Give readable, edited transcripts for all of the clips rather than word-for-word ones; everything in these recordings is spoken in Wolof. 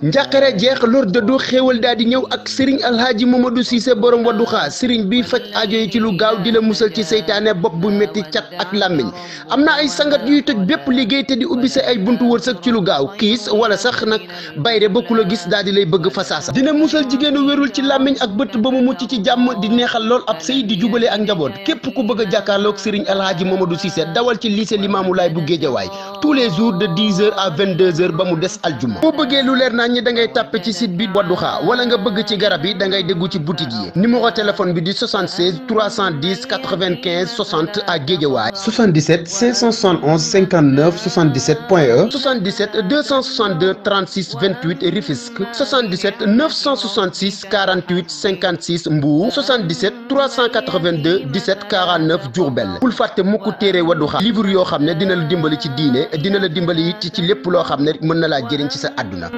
njàqare jeex lor dëddu xéewal daal di ñëw ak Serigne Alhaji Mamadou Cissé borom Wadduha Serigne bi faj aajo yi ci lu gaaw di la musal ci seytaane bopp bu métti cat ak làmmiñ am na ay sangat yuy toj bépp liggéey te di ubbi sa ay buntu wërsëg ci lu gaaw kiis wala sax nag bayre ba ku la gis daal di lay bëgg fasaasa dina musal jigéenu wérul ci làmmiñ ak bët ba mu mucc ci jàmm di neexal lool ab sëy di jubale ak njaboot képp ku bëgg a jàkkaarloog Serigne Alhaji Mamadou Cissé dawal ci lycée Limamoulaye bu Guédiawaye tous les jours de 10h à 22h ba mu des aljuma boo bëggee lu leer naa ñi da ngay tàppe ci site bi Wadduha wala nga bëgg ci garab yi da ngay déggu ci boutique yi numéro téléphone bi di 76 310 95 60 à Guédiawaye 77 571 59 77.e 77 262 36 28 Rufisque 77 966 48 56 Mbour 77 382 17 49 Diourbel bul fàtte mukk téere Wadduha livre yoo xam ne dina la dimbali ci diine dina la dimbali it ci lépp loo xam ne mën na laa jëriñ ci sa àdduna.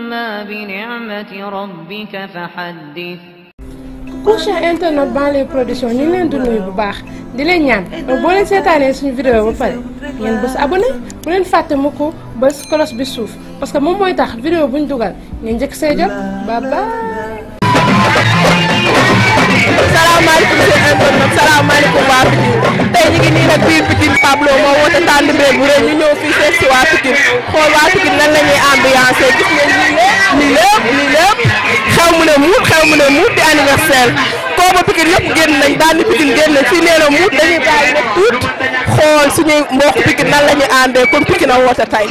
Cheikh internet Banlieue Production ñu ngi leen di nuyu bu baax di leen ñaan boo leen seetaanee suñu vidéo ba pare ngeen bës abonné bu leen fàtte mu ko bës cloche bi suuf parce que moom mooy tax vidéo buñ dugal ngeen njëkk see jot ba baax. salaamaaleykum seen internet salaamaaleykum waa Pikine tey ñu ngi nii nag biir Pikine Pablo moo woote tànn mbir bu rëy ñu ñëw fii seet si waa Pikine xool waa Pikine nan la ñuy ambiancé gis ngeen lii lépp xew mu ne muut di anniversaire kooba Pikine yëpp génn nañ daal ni Pikine génn nañ fii nee na muut dañuy bàyyi nag tuut xool suñuy mbokk Pikine nan la ñuy àndee kon Pikine a woote tey.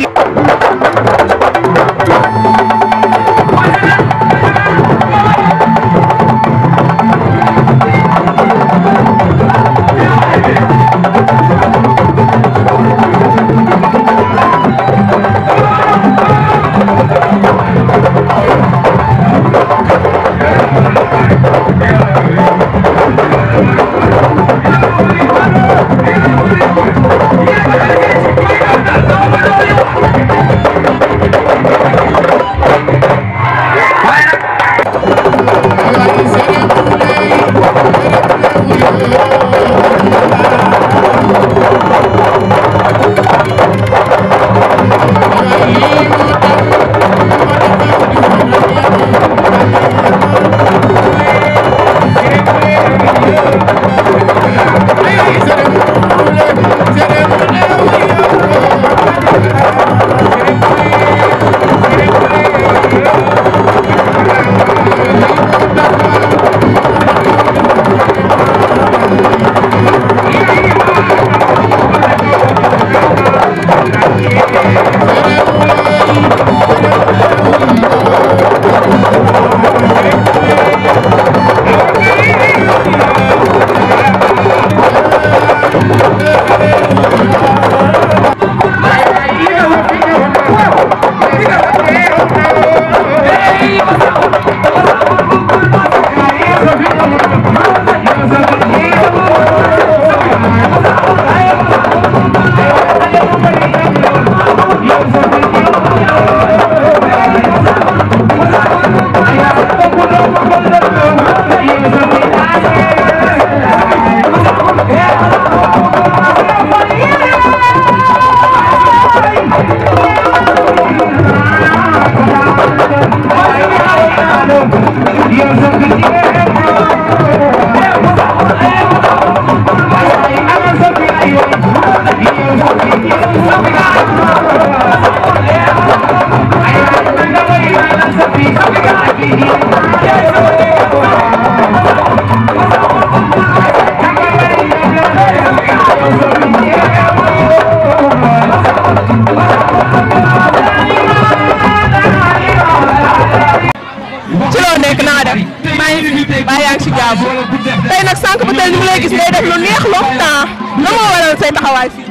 tey nag sànq ba tey ñu ngi lay gis ngay def lu neex longtemps la moo waral say taxawaay fii.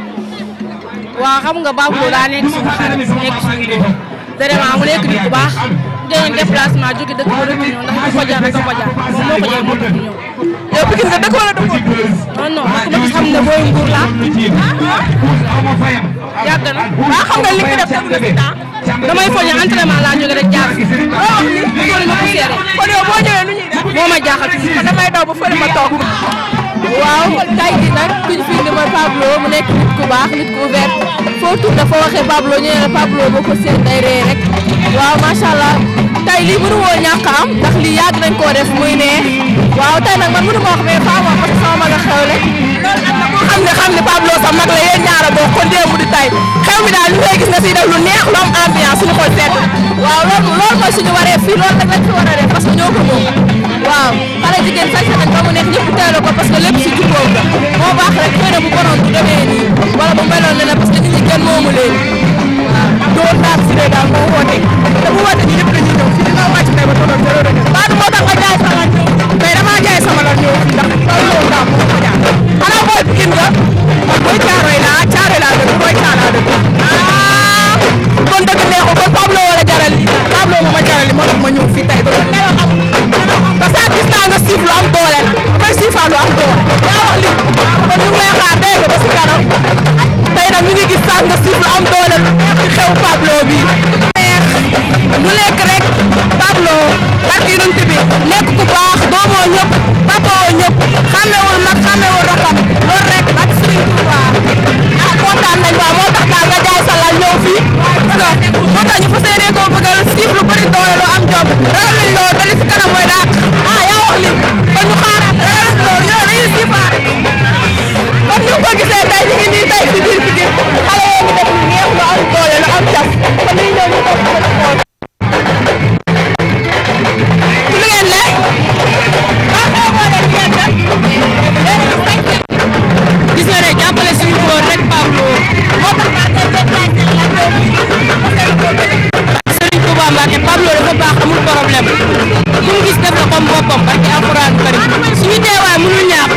waaw xam nga Babou daa nekk suñu xarit nekk suñu doom vraiment mu nekk nit bu baax jëloon déplacement jóge dëkk ba rek ñëw ndax du ko jar rek ko jar moom moo ko jar moo tax ñëw. yow Pikine nga dëkk wala dëkk non non ku ma xam ne booy Mbour laa yàgg na waaw xam nga li nga def def nga si temps damay foñe entraînement laa jóge rek jaar kon yow boo ñëwee nu ñuy def moo ma jaaxal ci kon damay daw ba fële ma toog waaw tey jii nag kuñ fi indi mooy Pablo mu nekk nit ku baax nit ku ouvert foo tourné foo waxee Pablo ñu ne la Pablo boo ko seen day ree rek waaw macha allah tey lii mënu woo ñàkk am ndax lii yàgg nañ koo def muy neex waaw tey nag man mënu ma wax mais faa ma parce que sama mag a xewle loolu am na xam ne Pablo sa mag la yéen ñaara boo kon démb di tey xew mi daal ñu koy gis nga siy def lu neex lu am ambiance suñu xol seet waaw loolu mooy suñu waree fii loolu rek lañ fi war a def parce que ñoo ko moom waaw xale jigéen sañ nañ ba mu nekk ñëpp teelu ko parce que lépp si jubóom la moo baax rek xëy na bu bonoon du demee nii wala bu meloon leneen parce que nit ñi kenn moomu leen waaw doon daal si ne daal moo woote te bu woote ñi ñëpp dañuy ñëw fii dina wàcc tey ba tolloon zéro de baatu moo tax nga jaay sama ñëw mais damaa jaay sama la ñëw fii ndax loolu loolu daal moo ko jaar xanaa booy Pikine nga man booy caaroy laa dëkk booy caalaa dëkk kon dëgg neexu kon Pablo wala jaral li Pablo moo ma jaral li moo tax ma ñëw fii tey parce que gis naa nga siif lu am doole la may siifaa lu am doole yaa wax li kon ñu ngi lay xaar dégg nga ba si kanam tey nag ñu ngi gis sax nga siif lu am doole ci xew Pablo bi lu lekk rek Pablo barki yonent bi nekk ku baax doomoo ñëpp papoo ñëpp xamewul mag xamewul rakam loolu rek ak Serigne Touba ah kontaan nañ waaw moo tax daal nga jaay sa lal ñëw fii parce que moo tax ñu fas yéene koo bëggal siif lu bëri doole lu am jom ragal nañ loolu dali si kanam mooy daal ah yaa wax li kon ñu xaaraat ragal loolu yow dañuy siifaat comme ñu ko gisee tey ñu ngi nii tey si biir Pikine xale yoo ngi def lu neex lu am doole lu am jas kon dañuy ñëw ñu toog xool ci lu ngeen ne gis nga ne jàppale suñu góor rek Pablo moo tax Serigne Touba Mbacke Pablo dafa baax amul problème mu gis def na comme boppam barke alxuraan karim suñu teewaay mënul ñaax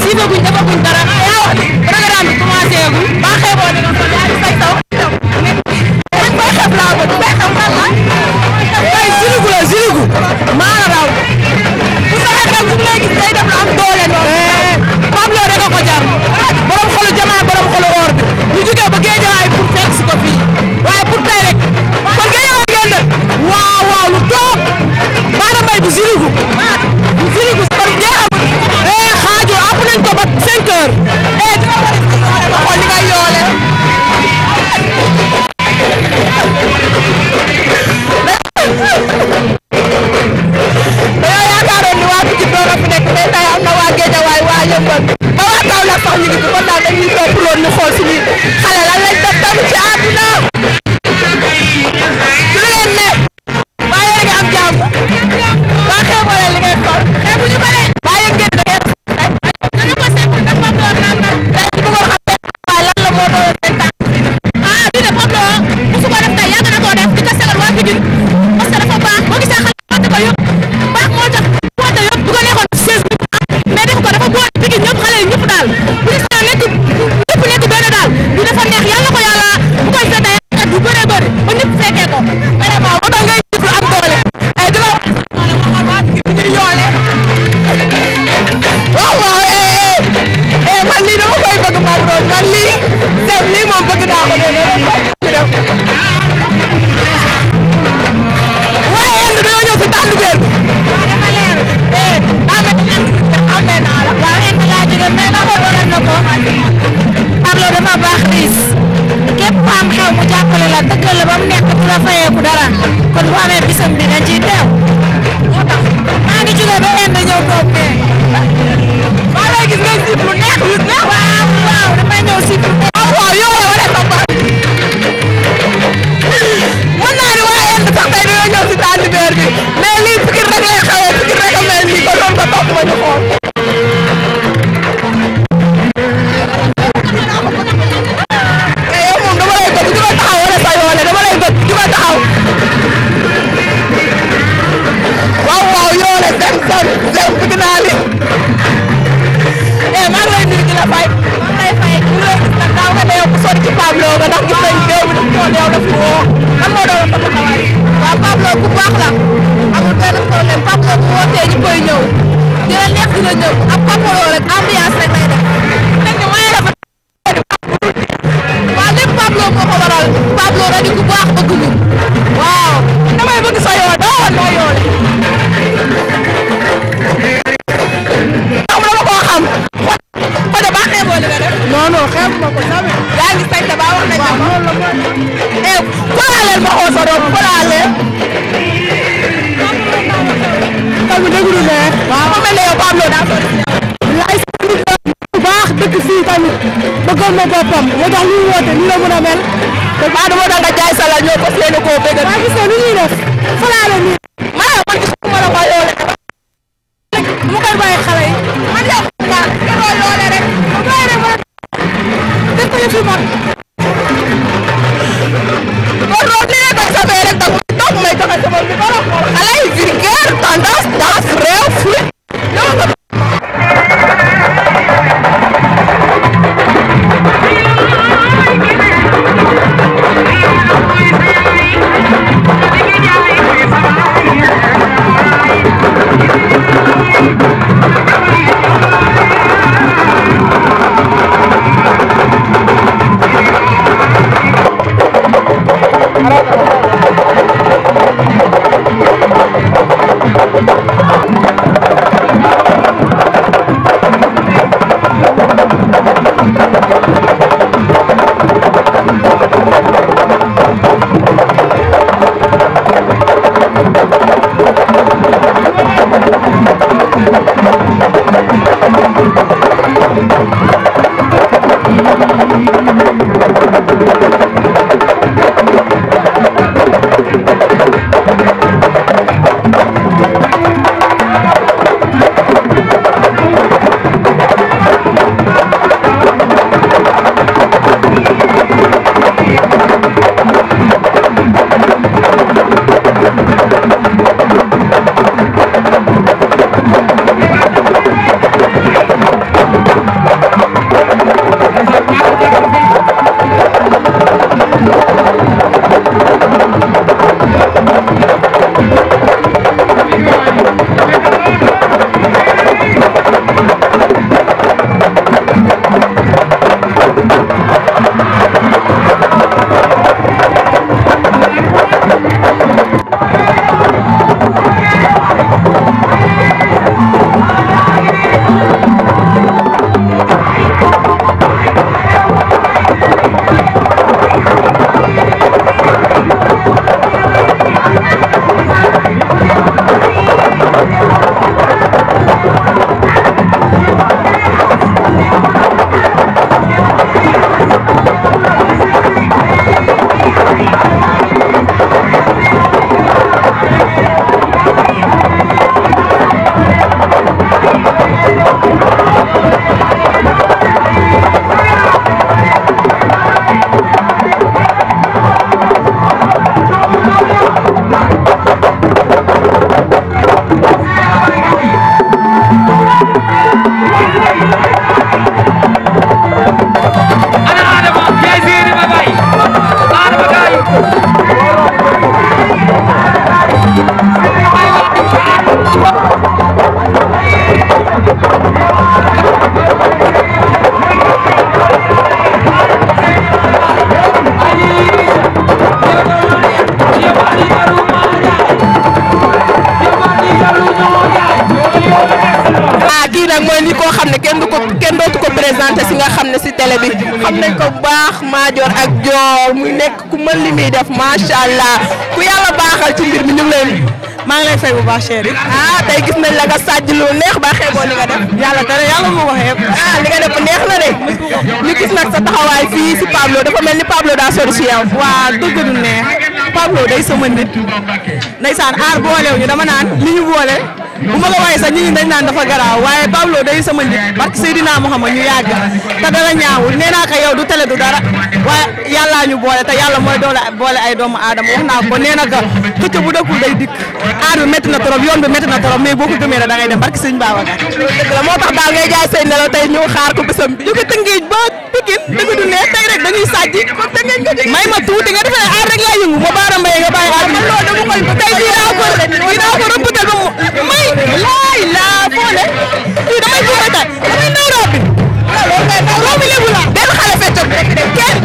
siifaguñ defaguñ dara yaa wax programme bi commencé guñ ba xeeboo dina ko yaa ngi say taw dañ koy xeeb laa ko bay xam lan la tey ziligu la ziligu maa la raw bu saxee xel bu lay gis day def am doole noonu Pablo rek a ko jar borom xolu jamaa borom xolu or bi ñu jógee ba géejawaay pour fekk si ko fii waaye pour tey rek kon géejawaay ngeen def waaw waaw lu toog baana mbay bu ziligu kon jeexam xaaju app nañ ko ba 5 heures dina ma xool li ngay yoole dañoo yaakaaroon ni waa Pikine doo nga fi nekk mais tey am na waa Géejawaay waa Yëmbal ba waa Kaolack sax ñu ngi fi kon daal dañuy topp loon ñu xool suñuy xale lan lañ def tamit ci àdduna su leen ne baa yéen a ngi am jàmm baa xeeboo leen li ngay xool xeebu ñu bare baa yéen ngeen da ngeen ko seet dafa doon naan dañ bëggoon xam waaye lan la moo doon seen tànk bii de Pablo musu ko def tey yàgg na koo def di ko segal waa Pikine parce que dafa baax boo gisee xale ko yëpp baax moo tax woote yëpp bu ko neexoon 16 mais def ko dafa boole Pikine ñëpp xale yi ñëpp daal bu ñu saa nekk ñëpp nekk benn daal du dafa neex yàlla ko yàlla bu koy seetee at bu bëree bëri ba ñëpp fekkee ko vraiment moo tax ngay jëf lu am doole ay di la ñu yoole waaw waaw man lii dama koy bëgg moom doon man lii def lii moom bëgg naa ko de def waaye yéen dañoo ñëw si tànn beer bi dafa leer amee naa la waaw yéen laa jóge mais na ko doon na ko Pablo dafa baax riis képp ku am xew mu jàppale la dëggal la ba mu nekk du la fayeeku dara kon bu amee bisam bi dañ ciy teew moo tax maa ngi jóge ba indi ñëw toog ne maa lay gis nga siif lu neex lu neex waaw waaw damay ñëw siif lu neex waaw yow la wala sa bopp mën naa ni waa yenn sax tey dañoo ñëw si tànn beer bi mais lii Pikine rek lay xewee Pikine rek a mel nii ko doon ko topp ma ñu xool yow moom dama lay bëgg di ma taxaw wala sa yoole dama lay bëgg di ma taxaw waaw waaw yoole dem bëgg naa li maa ngi lay nuyu di la fay maa ngi lay fay ñu lay gis nag daaw nga deew bu sori ci Pablo nga ndax gis nañ déew bi daf moo deew daf woo lan moo doon sa taxawaay waaw Pablo ku baax la amul benn problème Pablo bu wootee ñu koy ñëw dina neex dina ñëw ak Pablo rek ambiance rek lay def nekk may dafa waaw lépp Pablo moo ko waral Pablo rek di ku baax bëgg ñu waaw damay bëgg sa yoo doo woon noo yoole xam la ma koo xam xoolal ma xool sa doom xoolaale. xam nga déglu ne. waaw ma mel ne yow Pablo daa ko. laay bu baax dëkk fii tamit bëggoon na boppam moo tax ñuy woote ni la mën a mel. te maa dama doon nga jaay salal ñoo fas yéene koo bëgg. maa gis ne ni ñuy def falaale nii. man gisuma la ko yoole. mu koy bàyyi xale yi. man yow maa ngi loole rek. mu bàyyi rek ma def ko fi mag. kon loolu li nga ko sabee rek da ko toog may joxe sama bi ba la xool. xale yi vulgaire tendance danse réew fii. kenn dootu ko présenté si nga xam ne si télé bi xam nañ ko bu baax Madior ak Dior muy nekk ku mën li muy def macha allah ku yàlla baaxal ci mbir mi ñu ngi leen. maa ngi lay fay bu baax chéri. tey gis nañ la nga sàjj lu neex ba xeeboo li nga def. yàlla dara yàlla moo ko xeeb. li nga def neex na de. ñu gis nag sa taxawaay fii si Pablo dafa mel ni Pablo daa sori si yow. waa dëgg du neex Pablo day sama nit. ndeysaan aar boolew ñu dama naan li ñu boole. bu ma la waaye sax ñi dañ naan dafa garaaw waaye Pablo day sama nit barke Seydina Muhammad ñu yàgg te dara ñaawul nee naa ko yow du télé du dara waaye yàllaa ñu boole te yàlla mooy boole ay doomu aadama wax naa ko nee na ko xëcc bu dëkkul day dikk aar bi métti na trop yoon bi métti na trop mais boo ko gëmee da ngay dem barke Sëñ Babacar dëgg la moo tax daal ngay jaay say nelaw tey ñëw xaar ko bésam bi jóge Tëngéej ba Pikine dëgg du neex tey rek dañuy sàjji may ma tuuti nga defee aar rek laa yëngu ma baara mbay nga bàyyi aar tey dinaa ko rëppatal ba may laay laa boole fii damay juumee tey damay naw Robin Robin lébu la benn xale feccoon kenn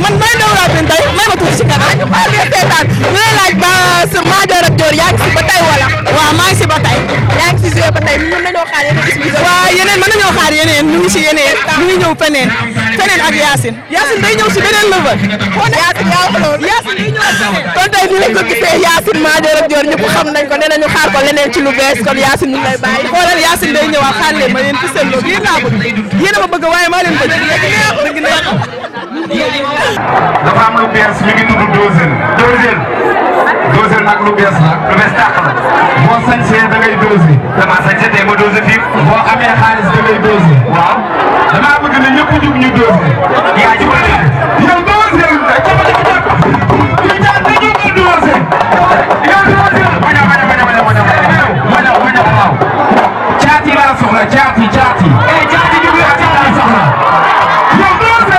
man may naw Robin tey may ma tuuti si kanam ñu xaar nga seetaan ñu lay laaj ba sur Madior ak Dior yaa ngi si ba tey wala waaw maa ngi si ba tey yaa ngi si joué ba tey ñun dañoo xaar yeneen expliqué. waaw yeneen mën nañoo xaar yeneen ñu ngi si yeneen ñu ngi ñëw feneen ak Yacine. Yacine day ñëw si beneen level. Yacine yaa wax loolu Yacine day ñëw ak beneen. kon tey ni lañ ko gisee Yacine Madior ak Dior ñëpp xam nañ ko nee nañu xaar ko leneen ci lu bees kon Yacine ñu ngi lay bàyyi. xoolal Yacine day ñëwaat xaar leen ma yéen fi seen loolu yéen laa bëgg yéen a ma bëgg waaye maa leen bëgg dëgg neex. dafa am lu bees mi ngi tudd dosel nag lu bees la lu bees tàq la boo sañsee da ngay dosé dama sañsee tey ma dosé fii boo amee xaalis da ngay dosé waaw damaa bëgg ne ñëpp jug ñu dosé yaa ci bëri yow dosé ñu jaar dañu ko dosé yow dosé baña waaw caati laa soxla caati caati ñu caati laa soxla yow dosé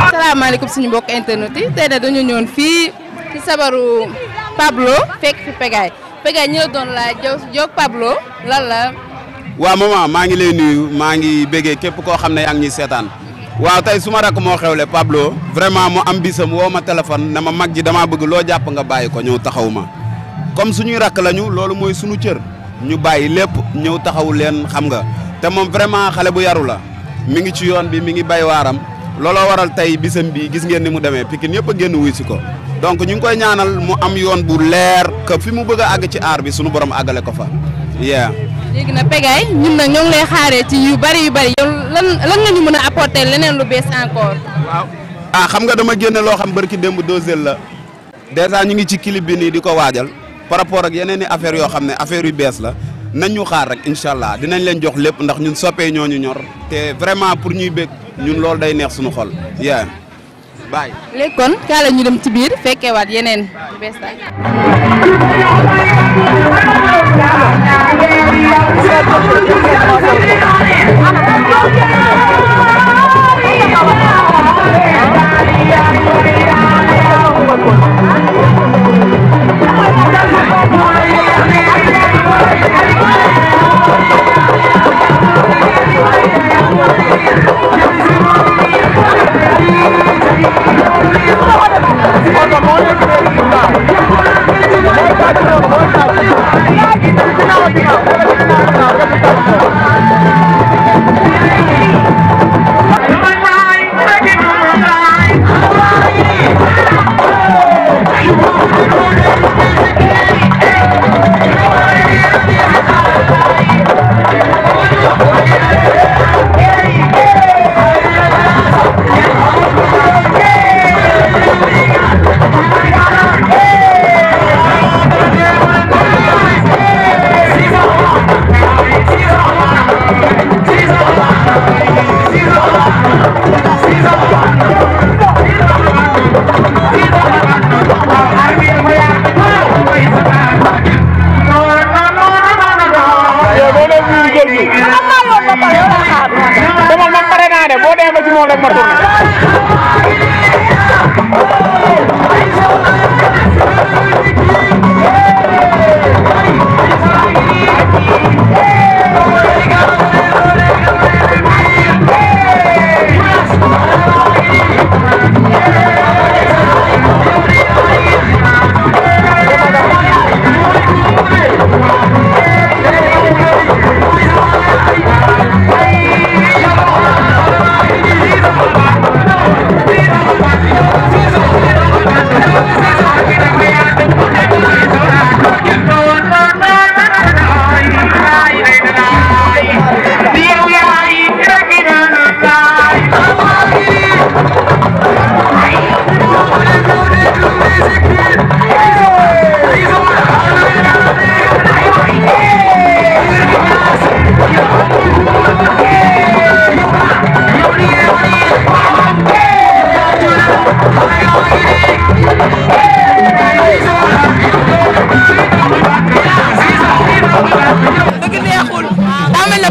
asalaamaaleykum suñu mbokk internet yi tey nag dañu ñëwoon fii ci sabaru Pablo fekk fi Pegaye ñu la doon laaj Diop Pablo lan la. waaw maman maa ngi lay nuyu maa ngi béggee képp koo xam ne yaa ngi ñuy seetaan waaw tey su ma rakk moo xewle Pablo vraiment mu am bisam woo ma téléphone ne ma mag ji damaa bëgg loo jàpp nga bàyyi ko ñëw taxaw ma comme suñuy rakk lañu loolu mooy suñu cër ñu bàyyi lépp ñëw taxaw leen xam nga te moom vraiment xale bu yaru la mi ngi ci yoon bi mi ngi bay waaram looloo waral tey bisam bi gis ngeen ni mu demee Pikine yëpp a génn wuy si ko donc ñu ngi koy ñaanal mu am yoon bu leer que fi mu bëgg a àgg ci aar bi suñu borom àggale ko fa léegi nag Pegaye ñun nag ñoo ngi lay xaaree ci yu bari yow lan nga ñu mën a apporter leneen lu bees encore. waaw xam nga dama génne loo xam barki démb dosel la dèjà ñu ngi ci clip bi nii di ko waajal par rapport ak yeneen i affaires yoo xam ne affaire yu bees la nañ ñu xaar rek incha allah dinañ leen jox lépp ndax ñun soppee ñoo ñu ñor te vraiment pour ñuy bég ñun loolu day neex suñu xol bye. léegi kon kaala ñu dem ci biir fekkeewaat yeneen yu bees daal.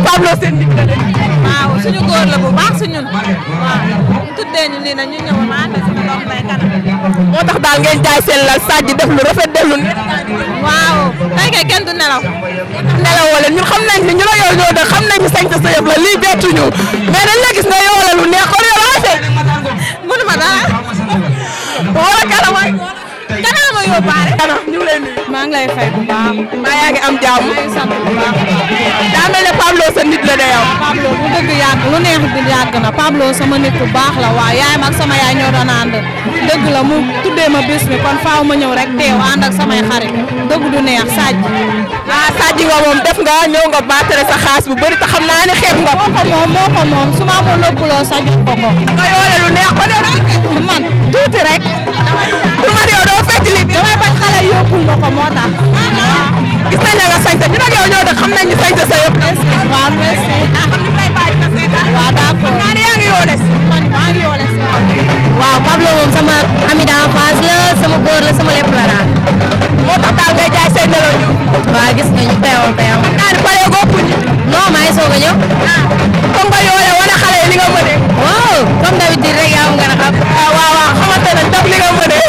Pablo seen diggante. waaw suñu góor la bu baax si ñun. waaw mu tuddee ñu lii nag ñu ñëw ma ànd sama doom lay kanam. moo tax daal ngeen jaay seen lal Sadji def lu rafet def lu neex. waaw tey kay kenn du nelaw. nelawoo leen ñun xam nañ ni ñu la yow ñoo def xam nañ ni sañ sa yëf la lii bettuñu mais dañ la gis nga yow la lu neex kon yow la fekk. mënuma dara. wala kala mooy. kanam ma yóbbaale. kanam ñu ngi lay nuyu. maa ngi lay fay bu baax. maa yaa ngi am jàmm. maa ngi sant bu baax. daa mel ne Pablo sa nit la de yow. Pablo bu dëgg yàgg lu neex di yàgg na Pablo sama nit bu baax la waaw yaayam ak sama yaay ñoo doon ànd dëgg la mu tuddee ma bés mi kon faaw ma ñëw rek teew ànd ak samay xarit dëgg du neex Sadji. ah Sadji nga moom def nga ñëw nga baatare sa xaas bu bëri te xam naa ne xeeb nga. moo ko moom su ma amoon lëkkaloo Sadji ko ko. nga yoole lu neex ko de man tuuti rek. pour man yow doo fekk li damay bañ xale yóbbul ma ko moo tax. gis nañ la nga sañse ñu nag yow ñoo def xam nañ ni sañse sa yëpp. waaw merci. waaw d'accord. naa ne yaa ngi yoole si. man maa ngi yoole si waaw Pablo moom sama ami d'enfance la sama góor la sama lépp la daal. moo tax daal ngay jaay say nelaw ñu. waaw gis nga ñu teewal. naa ne pare góob ñu. non maa ngi soog a ñëw. comme nga yoole wane xale yi li nga mënee. waaw comme d'habitude rek yaa ngi gën a xam. waaw xamante ne daf li nga mënee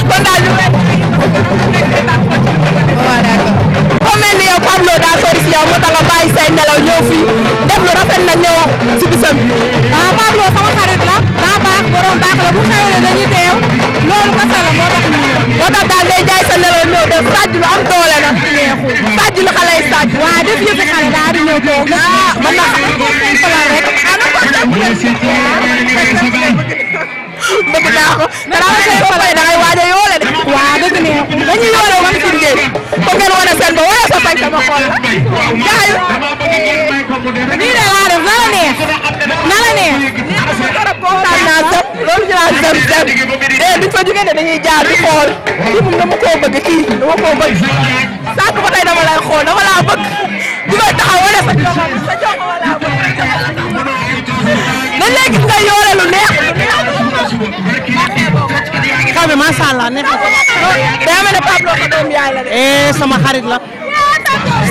kon daal ñu mel. waaw d'accord. comme mel ni yow Pablo daa sori si yow moo tax nga bàyyi say nelaw ñëw fii def lu rafet na ñëw si bisam bi. waaw Pablo sama xarit la daa baax borom baax la bu xewlee dañuy teew loolu kese la moo tax ñu ñëw. moo tax daal day jaay sa nelaw ñëw def Sadji lu am doole na. Sadji lu xale yi Sadji. waaw def yëfi xale daal di ñëw toog. man na xam rek. bëgg naa ko. dara say boppay da ngay waaj a yoole de. waaw dëgg neexul. dañuy yoole wan si ngeen. ko ngeen wane seen ba wane sa fay sama xol la. jaayu. nii de laa def na la neex. na la neex. kontaan naa sëb loolu ñu naan sëb sëb. duñ fa jógee ne dañuy jaar di xool. kii moom dama koo bëgg kii dama koo bëgg. sànq ba tey dama lay xool dama laa bëgg. di nga taxaw wane sa joxo wala bëgg. dañ lay gis nga yoole lu neex. xaw ma macha allah neex na ko. daa mel ne Pablo ko doom yaay la de. sama xarit la.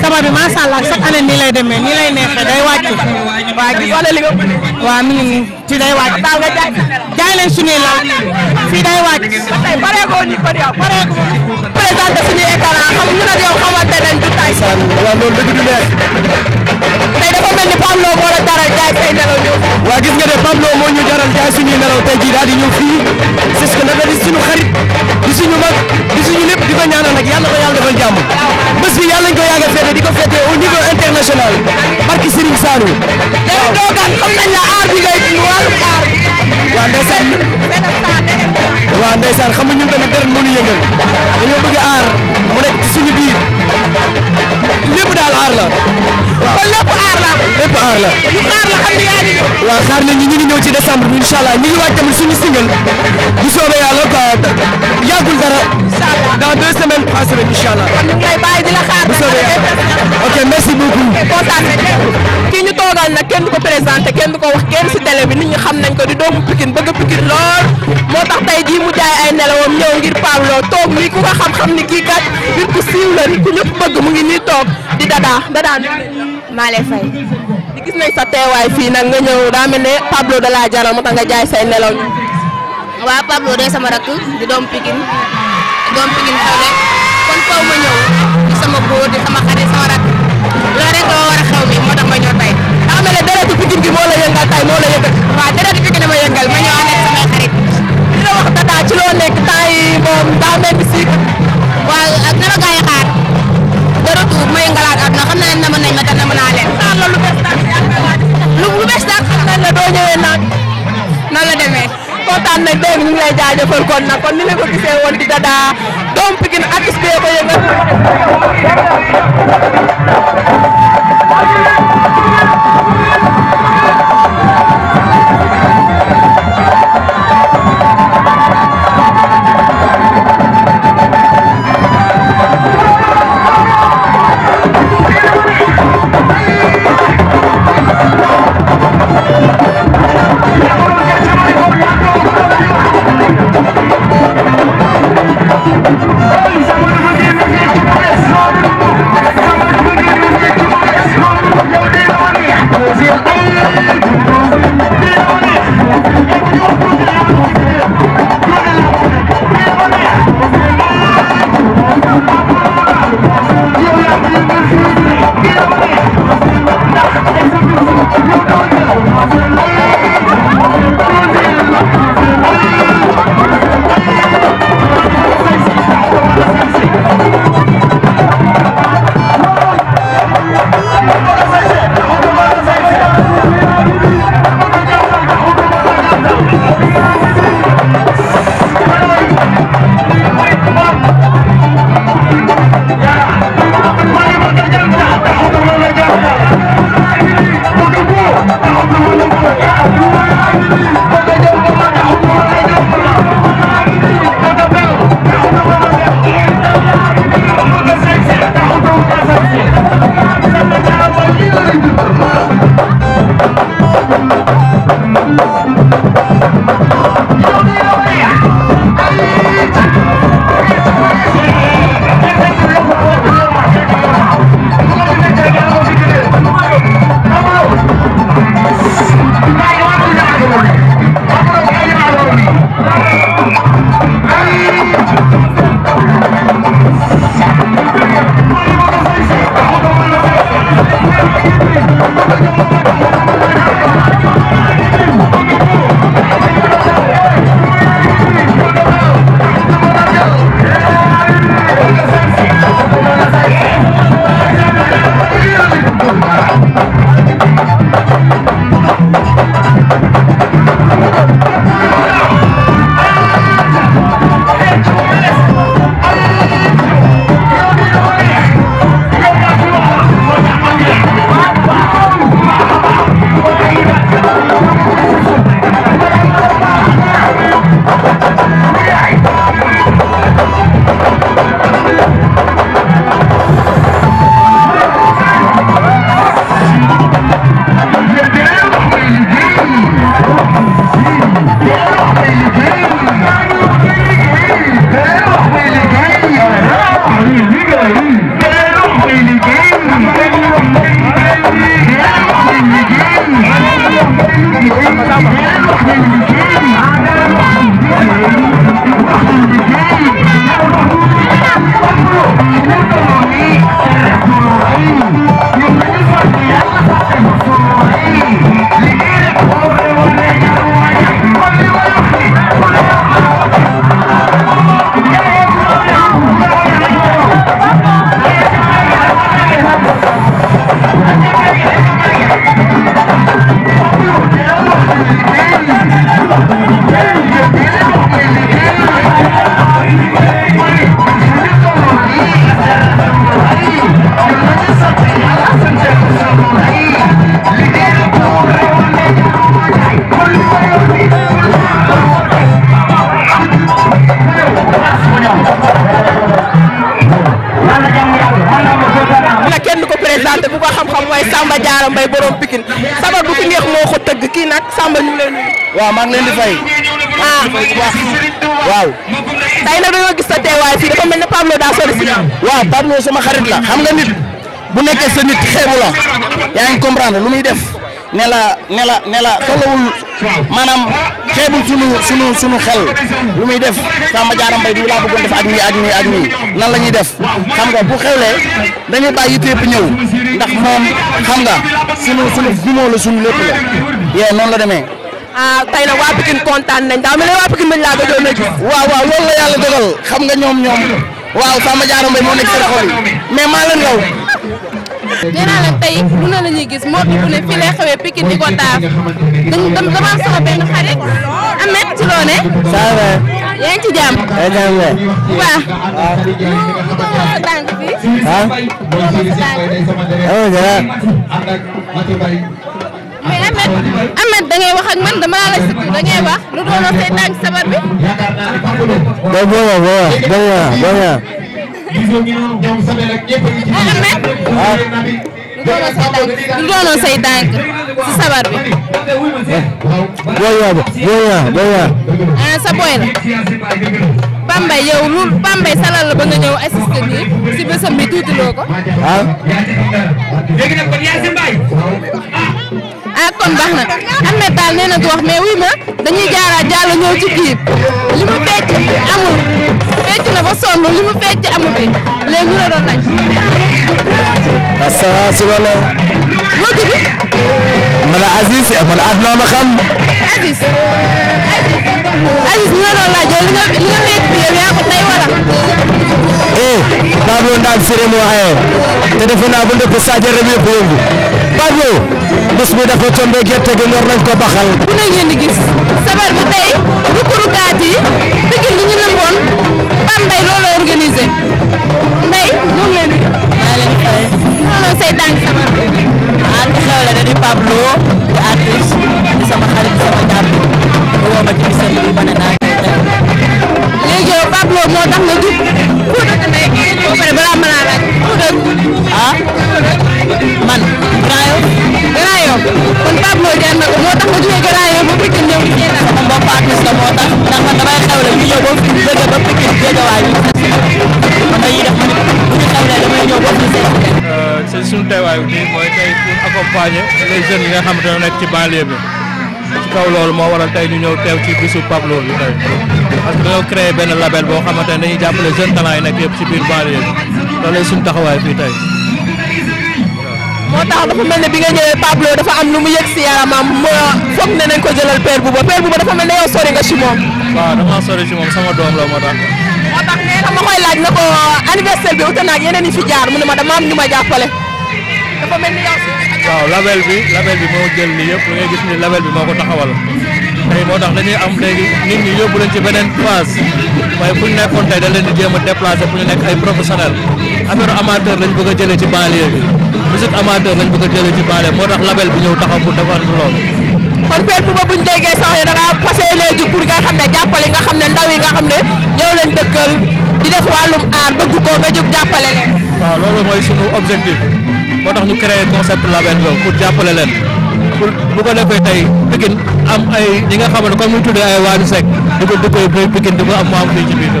sama bi macha allah chaque année nii lay demee nii lay neexee day wàcc. waa gis wala li nga bëgg. waaw mi ngi nii fii day wàcc. daal nga jaay leen suñuy lal fii day wàcc. ba tey pareegoo nii kon yow pareegoo. présenté suñuy écran xam ñu nag yow xamante nañ du tay. waaw loolu dëgg du neex. tey dafa mel ni Pablo moo la jaral jaay say nelaw ñëw. waa gis nga ne Pablo moo ñu jaral jaay suñuy nelaw tey jii daal di ñëw fii c'est ce que nag di suñu xarit di suñu mag di suñu lépp di ko ñaanal nag yàlla ko yàlla defal jàmm bés bi yàlla ñu ko yàgg a féete di ko féete au niveau international barki Serigne Saliou. waaw doogaan xam nañ la aar bi ngay dund wàllum aar. waaw ndeysaan waaw ndeysaan xam nga ñun tamit dara mënu yëngal dañoo bëgg aar mu nekk ci suñu biir lépp daal aar la. waaw kon lépp aar la. lépp aar la. ñu xaar la xam ni yaa ngi ñëw. waaw xaar nañ ñu ngi ñëw ci décembre bi incha allah ñu ngi waaj tamit suñu single bu soobee yàlla quoi yàggul dara. incha allah dans 2 semaines 3 semaines incha allah. kon ñu ngi lay bàyyi di la xaar. bu soobee yàlla ok merci beaucoup. kontaan nañ kii ñu toogal nag kenn du ko présenté kenn du ko wax kenn si télé bi nit ñi xam nañ ko di doomu Pikine bëgg Pikine lool moo tax tey jii mu jaay ay nelawam ñëw ngir Pablo toog nii ku ko xam-xam ni kii kat nit ku siiw la nit ku ñëpp bëgg mu ngi nii toog di dadaa maa lay fay. di gis nañ sa teewaay fii nag nga ñëw daa mel ne Pablo da laa jaral moo tax nga jaay say nelaw ñu. waaw Pablo day sama rakk di doomu Pikine xew rek kon faw ma ñëw di sama góor di sama xarit sama rakk loolu rek doo war a xew bi moo tax ma ñëw tey. daa mel ne deretu Pikine gi moo la yëngal tey moo la yëngal. waaw deretu Pikine ma yëngal ma ñëw ànd ak samay xarit. di la wax dadaa ci loo nekk temps yi moom daa mel ni sii. waaw ak na ma gaa yi xaar de retour ma yëngalaat àdduna xam naa ne nama nañ ma te nama naa leen. xaar la lu bees daal lu bees daal xam nañ la doo ñëwee naag. noonu la demee. kontaan nañ dégg ñu ngi lay jaajëfal kon nag kon ni nga ko gisee woon di dadaa doomu Pikine artiste bi ko yëngal. Hey, présenté bu ko xam-xam mooy Samba Diarra Mbaye borom Pikine sabar bu ko neex moo ko tëgg kii nag Samba ñu ngi leen nuyu. waaw maa ngi leen di fay. waaw. tey nag dañoo gis sa teewaay fii dafa mel ne Pablo daa sori si yow. waaw Pablo sama xarit la xam nga nit bu nekkee sa nit xeebu la yaa ngi comprendre lu muy def ne la tollawul maanaam xeebul sunu xel lu muy def Samba Diarra Mbaye bi laa bëggoon def ak nii nan la ñuy def xam nga bu xewlee dañuy bàyyi yëpp ñëw ndax moom xam nga sunu gumoo la sunu lépp la yee noonu la demee. tey nag waa Pikine kontaan nañ daa mel ne waa Pikine nañ laa gëjoon a gis. waaw loolu la yàlla dogal xam nga ñoom waaw Samba Diarra Mbaye moo nekk seen xol yi mais maa leen raw. nee naa leen tey lu ne la ñuy gis moo bu ne fii lay xewee Pikine di ko taaf dama am sama benn xarit Ahmed ci loo ne. ça va. yaa ngi ci jàmm. bu baax. lu ko wax sa tànk fii. mais Ahmed da ngay wax ak man dama la laaj da ngay wax lu doonoo say tànk sabar bi. lu doonoon say tànk si sabar bi. sa boy la. Pambay yow lu Pambay salal la ba nga ñëw assisté nii si bésam bi tuuti loo ko. kon baax na Ahmed daal nee na du wax mais wuy ma dañuy jaaraat jàll ñëw ci kii li mu fecc amul fecc na ba sonn li mu fecc amul bi léegi ñu la doon laaj. asalaamaaleykum. moo tudd. man Aziz man Adna ma xam. Aziz ñu la doon laaj yow li nga fecc bi yow yaa ko tey wala. Pablo Ndane Séré moo xaye te defe naa bu ndëpp Sadio rek yëpp yëngu Pablo bés bi dafa tombé gerte gi ñor nañ ko baxal. bu ne ngeen di gis sabar bi tey rukurukaat yi Pikine li ñu lëmboon Pambay loolu organisé Ndeye ñoo ngi leen di. maa leen di fay. non say tànk sabar bi. di xewle da di Pablo di artiste di sama xarit sama jàpp di woo ma ci bisam bi ba ne naa koy teg. léegi yow Pablo moo tax nga jub fu dëkk ndey ba pare balaa ma laa laaj fu dëkk. man Grand Yoff kon Pablo jar na ko moo tax nga jógee Grand Yoff ba Pikine ñëw ci yéen sama mbokk artiste la moo tax ndax man damay xewle ñu ñëw ba jóge ba Pikine Géejawaay ñu man dañuy def bu ñu xewlee damay ñëw ba fii c'est suñu teewaay bi mooy tey pour accompagner les jeunes yi nga xam ne nekk ci banlieue bi ci kaw loolu moo waral tey ñu ñëw teew ci bisu Pablo bi tey parce que dañoo créé benn label boo xamante ne dañuy jàppale jeunes talents yi nekk yëpp ci biir banlieue bi loolu suñu taxawaay fii tey. moo tax dafa mel ne bi nga ñëwee Pablo dafa am lu mu yëg si yaramam moo foog ne nañ ko jëlal Père Bouba dafa mel ne yow sori nga ci moom. waaw dama sori ci moom sama doom la moo tax. moo tax nee na ma koy laaj na ko anniversaire bi ute naag yeneen yi fi jaar mu ne ma dama am ñu ma jàppale dafa mel ni yow. waaw label bi moo jël lii yëpp ngay gis ni label bi moo ko taxawal tey moo tax dañuy am léegi nit ñi yóbbu leen ci beneen phase mooy fu ñu nekkoon tey da leen di jéem a déplacer fu ñu nekk ay professionnel affaire amateur lañ bëgg a jëlee ci banlieue bi musique amateur lañ bëgg a jëlee ci banlieue moo tax label bi ñëw taxaw pour defar loolu. kon Père Bouba buñ déggee sax da ngaa passé léegi pour nga xam ne jàppale nga xam ne ndaw yi nga xam ne ñëw leen dëkkal di def wàllum aar bëgg ko nga jóg jàppale leen. waaw loolu mooy sunu objectif moo tax ñu créé concept label boobu pour jàppale leen pour bu ko defee tey Pikine am ay ñi nga xam ne comme ñu tuddee ay Wally Seck di ko dëkkee Pikine di ko am mu am fii ci biir.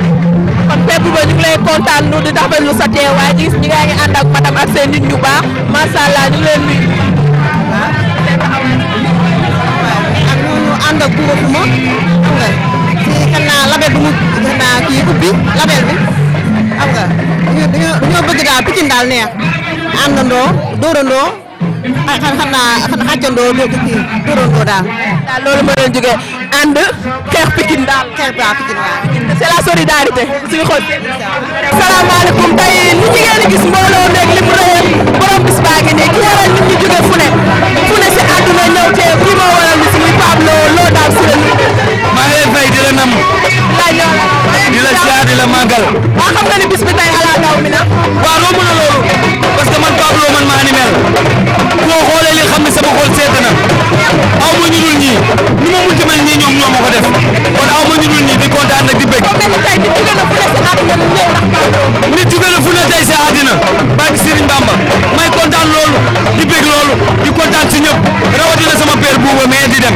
kon Père Bouba ñu ngi lay kontaan nu di tax ba ñu sa teewaay gis ñi nga ngi ànd ak madame ak seen nit ñu baax macha allah ñu leen nuyu. ànd ak groupement xam nga ci xanaa label bi mu xanaa kii ubbi label bi xam nga dañoo bëgg daal Pikine daal neex àndandoo dóorandoo xanaa xàccandoo kii dóorandoo daal. daal loolu moo leen jógee ànd xeex Pikine daal. xeex ba Pikine waaw. c'est la solidarité suñu xol. salaamaaleykum tey li ñu ngeen di gis mbooloo nekk li mu rëyal borom bis baa ngi nii ki waral nit ñi jóge fu ne si àdduna ñëw te kii moo waral bis muy Pablo loo daal si la nit. maa ngi lay fay di la nam. di la siyaar di la màggal. waa xam nga ni bis bi tey ala daw mi na. waaw romb na loolu parce que man Pablo man maa ni mel boo xoolee li xam ne sama xol seet na aw ma ñu dul ñii ni ma mujj mel nii ñoom ñoo ma ko def kon aw ma ñu dul ñii di kontaan nag di bëgg. nit jóge na fu ne tey si àddina barke Serigne Bamba may kontaan loolu buuba mais di dem.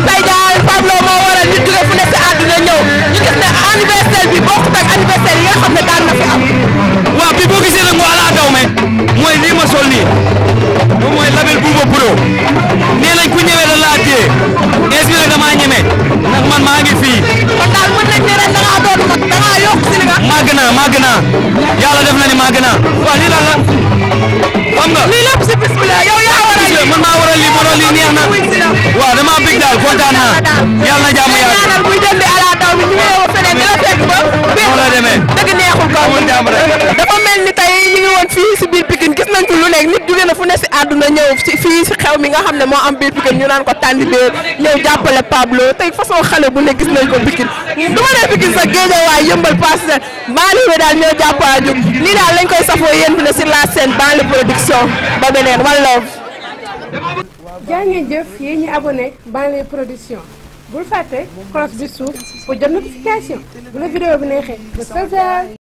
tey daal Pablo moo waral nit jóge fu ne si àdduna ñëw ñu gis ne anniversaire bi bokkut ak anniversaire yi nga xam ne daan na fi am. waaw bi boo gisee nag mu ala daw me mooy lii ma sol nii moom mooy label Bouba Pro nee nañ ku ñëwee la laa téye inspiré damaa ñeme ndax man maa ngi fii. kon daal mën nañ ne ren da ngaa doon mag da ngaa yokk si li nga. màgg naa yàlla def na ni màgg naa waaw lii lan la xam nga. lii lépp si bis bi la yow yaa waral lii man maa waral lii borom lii neex na waaw damaa bëgg daal kontaan naa yàlla na jàmm yàlla. ñaanal buy dem di ala daw mi ñu ñëwee feneen dina fekk ba. noonu la demee dëgg neexul kaw dafa mel ni tey ñu ngi woon fii si biir Pikine gis nañ ko lu nekk nit jóge na fu ne si àdduna ñëw ci fii si xew mi nga xam ne moo am biir Pikine ñu naan ko Tandibéer ñëw jàppale Pablo tey façon xale bu ne gis nañ ko Pikine du ma nee Pikine sax Guédiawaye Yëmbal Parcelles banlieue bi daal ñoo jàppale jóg lii daal lañ koy safoo yéen fi ne sur la scène Banlieue Production ba beneen one love. jaa ngeen jëf yéen ñi abonné Banlieue Production bul fàtte cloche bi suuf pour jot notification bu la vidéo bi neexee ba